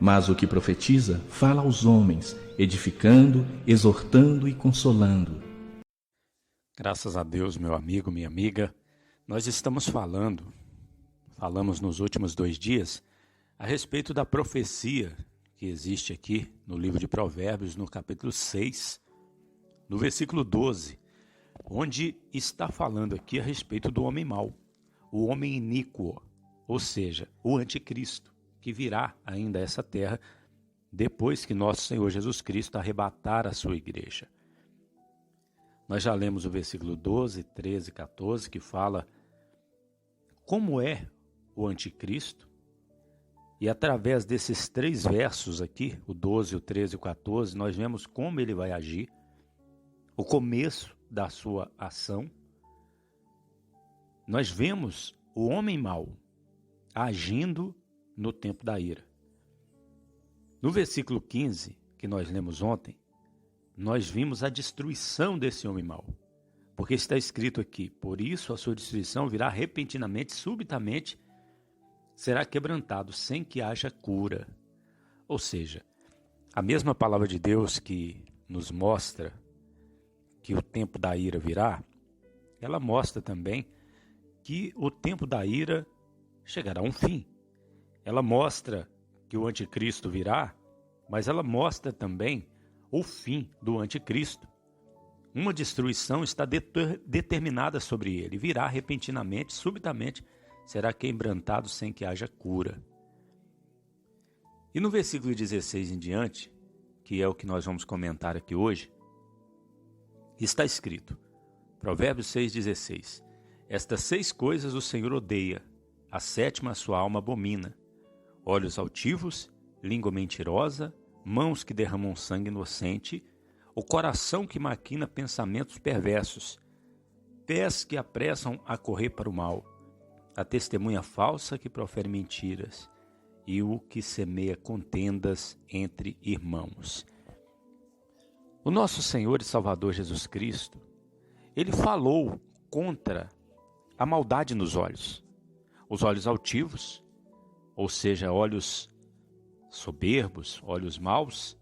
Mas o que profetiza fala aos homens, edificando, exortando e consolando. Graças a Deus, meu amigo, minha amiga, nós estamos falamos nos últimos 2 dias a respeito da profecia que existe aqui no livro de Provérbios, no capítulo 6, no versículo 12, onde está falando aqui a respeito do homem mau, o homem iníquo, ou seja, o anticristo, que virá ainda a essa terra depois que nosso Senhor Jesus Cristo arrebatar a sua igreja. Nós já lemos o versículo 12, 13 e 14, que fala como é o anticristo. E através desses 3 versos aqui, o 12, o 13 e o 14, nós vemos como ele vai agir, o começo da sua ação. Nós vemos o homem mau agindo no tempo da ira. No versículo 15, que nós lemos ontem, nós vimos a destruição desse homem mau. Porque está escrito aqui, por isso a sua destruição virá repentinamente, subitamente, será quebrantado, sem que haja cura. Ou seja, a mesma palavra de Deus que nos mostra que o tempo da ira virá, ela mostra também que o tempo da ira chegará a um fim. Ela mostra que o anticristo virá, mas ela mostra também o fim do anticristo. Uma destruição está determinada sobre ele, virá repentinamente, subitamente, será quebrantado sem que haja cura. E no versículo 16 em diante, que é o que nós vamos comentar aqui hoje, está escrito, Provérbios 6,16, estas 6 coisas o Senhor odeia, a 7ª a sua alma abomina, olhos altivos, língua mentirosa, mãos que derramam sangue inocente, o coração que maquina pensamentos perversos, pés que apressam a correr para o mal, a testemunha falsa que profere mentiras e o que semeia contendas entre irmãos. O nosso Senhor e Salvador Jesus Cristo, ele falou contra a maldade nos olhos, os olhos altivos, ou seja, olhos soberbos, olhos maus,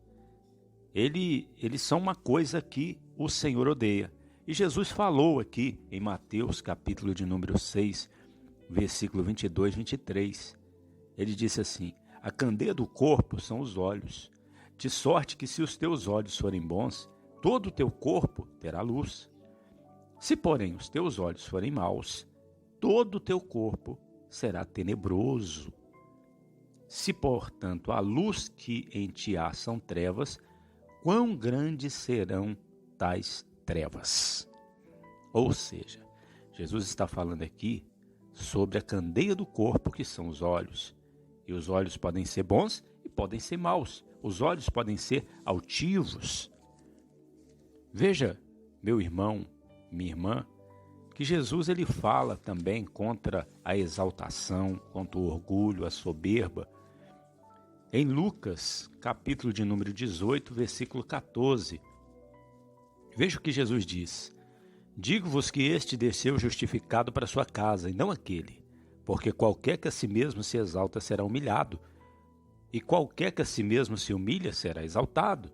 eles são uma coisa que o Senhor odeia. E Jesus falou aqui em Mateus, capítulo de número 6, versículo 22 e 23. Ele disse assim, a candeia do corpo são os olhos, de sorte que se os teus olhos forem bons, todo o teu corpo terá luz. Se, porém, os teus olhos forem maus, todo o teu corpo será tenebroso. Se, portanto, a luz que em ti há são trevas, quão grandes serão tais trevas? Ou seja, Jesus está falando aqui sobre a candeia do corpo, que são os olhos. E os olhos podem ser bons e podem ser maus. Os olhos podem ser altivos. Veja, meu irmão, minha irmã, que Jesus ele fala também contra a exaltação, contra o orgulho, a soberba. Em Lucas, capítulo de número 18, versículo 14, veja o que Jesus diz. Digo-vos que este desceu justificado para sua casa, e não aquele, porque qualquer que a si mesmo se exalta será humilhado, e qualquer que a si mesmo se humilha será exaltado.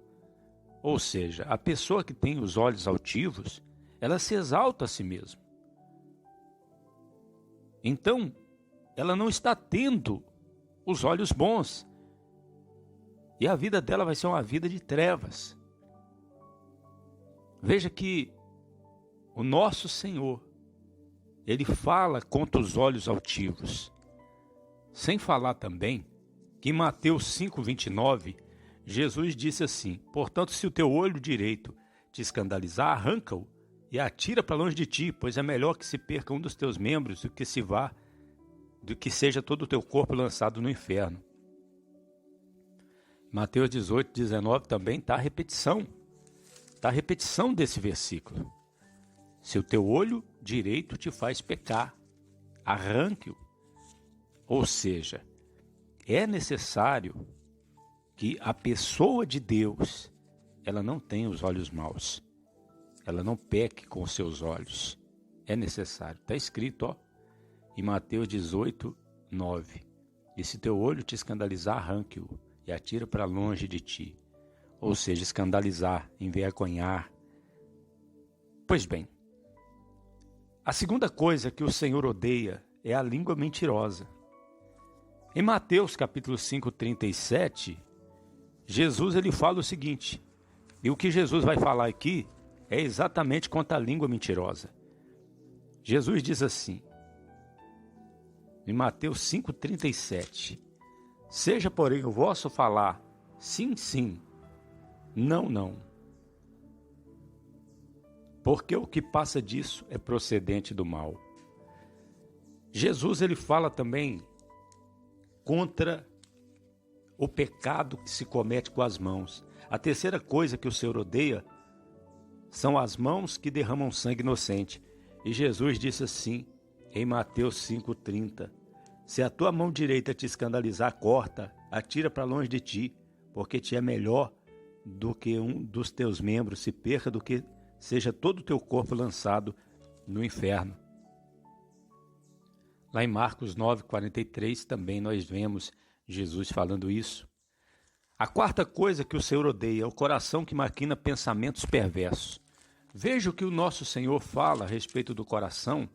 Ou seja, a pessoa que tem os olhos altivos, ela se exalta a si mesma. Então, ela não está tendo os olhos bons. E a vida dela vai ser uma vida de trevas. Veja que o nosso Senhor, ele fala contra os olhos altivos. Sem falar também que em Mateus 5:29, Jesus disse assim, portanto, se o teu olho direito te escandalizar, arranca-o e atira para longe de ti, pois é melhor que se perca um dos teus membros do que seja todo o teu corpo lançado no inferno. Mateus 18:19 também está a repetição desse versículo. Se o teu olho direito te faz pecar, arranque-o. Ou seja, é necessário que a pessoa de Deus, ela não tenha os olhos maus. Ela não peque com os seus olhos. É necessário. Está escrito, em Mateus 18:9. E se teu olho te escandalizar, arranque-o e atira para longe de ti. Ou seja, escandalizar, envergonhar. Pois bem, a segunda coisa que o Senhor odeia é a língua mentirosa. Em Mateus capítulo 5, 37, Jesus ele fala o seguinte, e o que Jesus vai falar aqui é exatamente contra a língua mentirosa. Jesus diz assim, em Mateus 5, 37, seja, porém, o vosso falar sim, sim, não, não. Porque o que passa disso é procedente do mal. Jesus ele fala também contra o pecado que se comete com as mãos. A terceira coisa que o Senhor odeia são as mãos que derramam sangue inocente. E Jesus disse assim, em Mateus 5,30, se a tua mão direita te escandalizar, corta, atira para longe de ti, porque te é melhor do que um dos teus membros se perca, do que seja todo o teu corpo lançado no inferno. Lá em Marcos 9,43 também nós vemos Jesus falando isso. A quarta coisa que o Senhor odeia é o coração que maquina pensamentos perversos. Veja o que o nosso Senhor fala a respeito do coração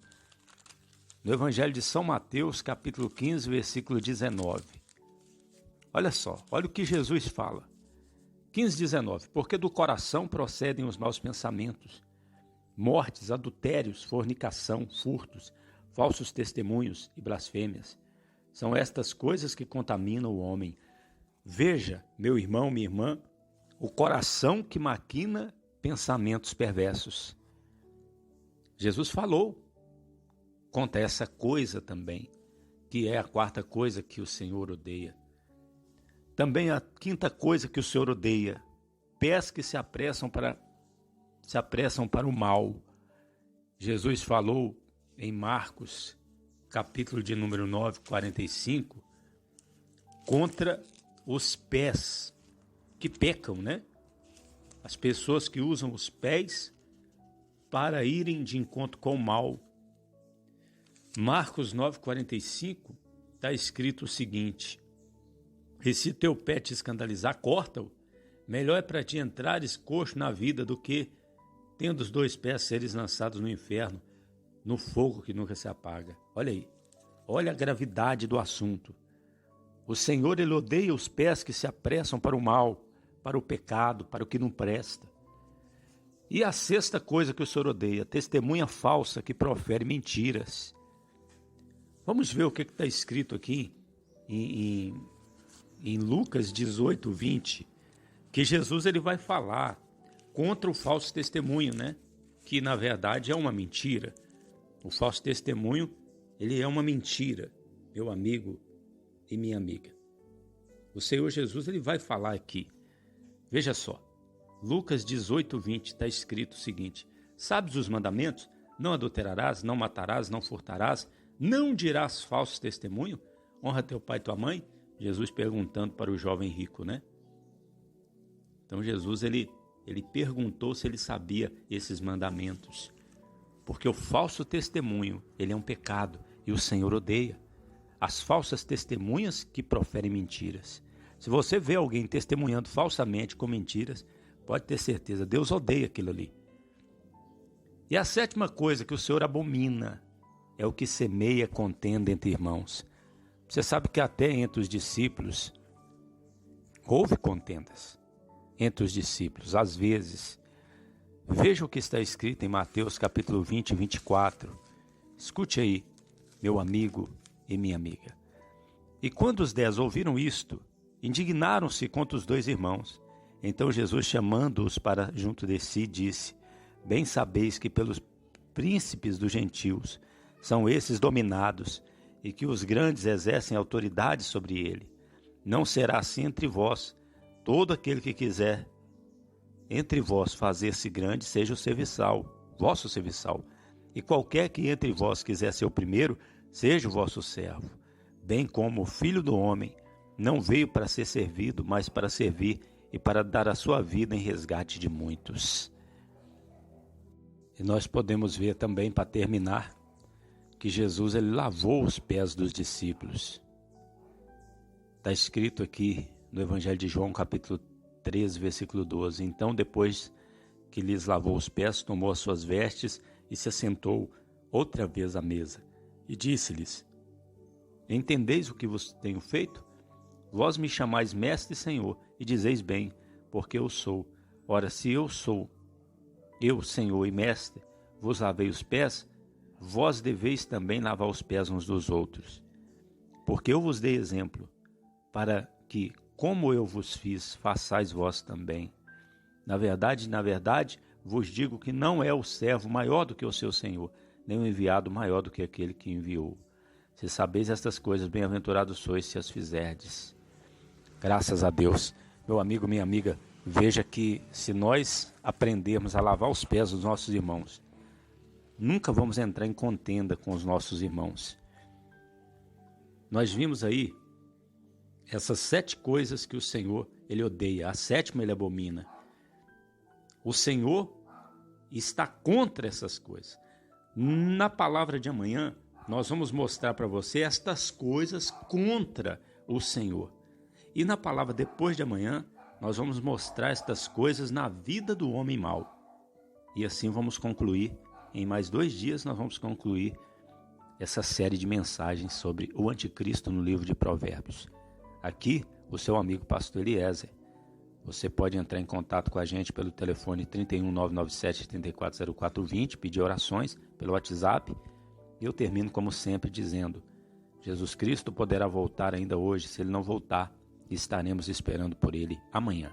no Evangelho de São Mateus, capítulo 15, versículo 19. Olha só, olha o que Jesus fala. 15, 19. Porque do coração procedem os maus pensamentos, mortes, adultérios, fornicação, furtos, falsos testemunhos e blasfêmias. São estas coisas que contaminam o homem. Veja, meu irmão, minha irmã, o coração que maquina pensamentos perversos. Jesus falou contra essa coisa também, que é a quarta coisa que o Senhor odeia. Também a quinta coisa que o Senhor odeia, pés que se apressam para o mal. Jesus falou em Marcos, capítulo de número 9, 45, contra os pés que pecam, né? As pessoas que usam os pés para irem de encontro com o mal. Marcos 9, 45, está escrito o seguinte, e se teu pé te escandalizar, corta-o. Melhor é para ti entrares coxo na vida do que, tendo os dois pés, seres lançados no inferno, no fogo que nunca se apaga. Olha aí, olha a gravidade do assunto. O Senhor, ele odeia os pés que se apressam para o mal, para o pecado, para o que não presta. E a sexta coisa que o Senhor odeia, testemunha falsa que profere mentiras. Vamos ver o que está escrito aqui em Lucas 18, 20, que Jesus ele vai falar contra o falso testemunho, né? Que na verdade é uma mentira. O falso testemunho, ele é uma mentira, meu amigo e minha amiga. O Senhor Jesus ele vai falar aqui. Veja só, Lucas 18, 20 está escrito o seguinte, sabes os mandamentos? Não adulterarás, não matarás, não furtarás, não dirás falso testemunho, honra teu pai e tua mãe. Jesus perguntando para o jovem rico, né? Então Jesus ele perguntou se ele sabia esses mandamentos. Porque o falso testemunho, ele é um pecado e o Senhor odeia. As falsas testemunhas que proferem mentiras. Se você vê alguém testemunhando falsamente com mentiras, pode ter certeza, Deus odeia aquilo ali. E a sétima coisa que o Senhor abomina é o que semeia contenda entre irmãos. Você sabe que até entre os discípulos houve contendas entre os discípulos, às vezes. Veja o que está escrito em Mateus capítulo 20, 24. Escute aí, meu amigo e minha amiga. E quando os 10 ouviram isto, indignaram-se contra os dois irmãos. Então Jesus, chamando-os para junto de si, disse, bem sabeis que pelos príncipes dos gentios são esses dominados, e que os grandes exercem autoridade sobre ele. Não será assim entre vós. Todo aquele que quiser entre vós fazer-se grande, seja o serviçal, vosso serviçal. E qualquer que entre vós quiser ser o primeiro, seja o vosso servo. Bem como o Filho do Homem não veio para ser servido, mas para servir e para dar a sua vida em resgate de muitos. E nós podemos ver também, para terminar, que Jesus ele lavou os pés dos discípulos. Está escrito aqui no Evangelho de João, capítulo 13, versículo 12. Então, depois que lhes lavou os pés, tomou as suas vestes e se assentou outra vez à mesa. E disse-lhes: Entendeis o que vos tenho feito? Vós me chamais mestre e Senhor, e dizeis bem, porque eu sou. Ora, se eu sou, eu, Senhor e mestre, vos lavei os pés, vós deveis também lavar os pés uns dos outros. Porque eu vos dei exemplo, para que, como eu vos fiz, façais vós também. Na verdade, vos digo que não é o servo maior do que o seu Senhor, nem o enviado maior do que aquele que enviou. Se sabeis estas coisas, bem-aventurados sois se as fizerdes. Graças a Deus. Meu amigo, minha amiga, veja que se nós aprendermos a lavar os pés dos nossos irmãos, nunca vamos entrar em contenda com os nossos irmãos. Nós vimos aí essas 7 coisas que o Senhor, Ele odeia. A 7ª Ele abomina. O Senhor está contra essas coisas. Na palavra de amanhã, nós vamos mostrar para você estas coisas contra o Senhor. E na palavra depois de amanhã, nós vamos mostrar estas coisas na vida do homem mau. E assim vamos concluir, em mais 2 dias, nós vamos concluir essa série de mensagens sobre o anticristo no livro de Provérbios. Aqui, o seu amigo pastor Eliezer. Você pode entrar em contato com a gente pelo telefone 31997-340420, pedir orações pelo WhatsApp. Eu termino como sempre dizendo: Jesus Cristo poderá voltar ainda hoje. Se Ele não voltar, estaremos esperando por Ele amanhã.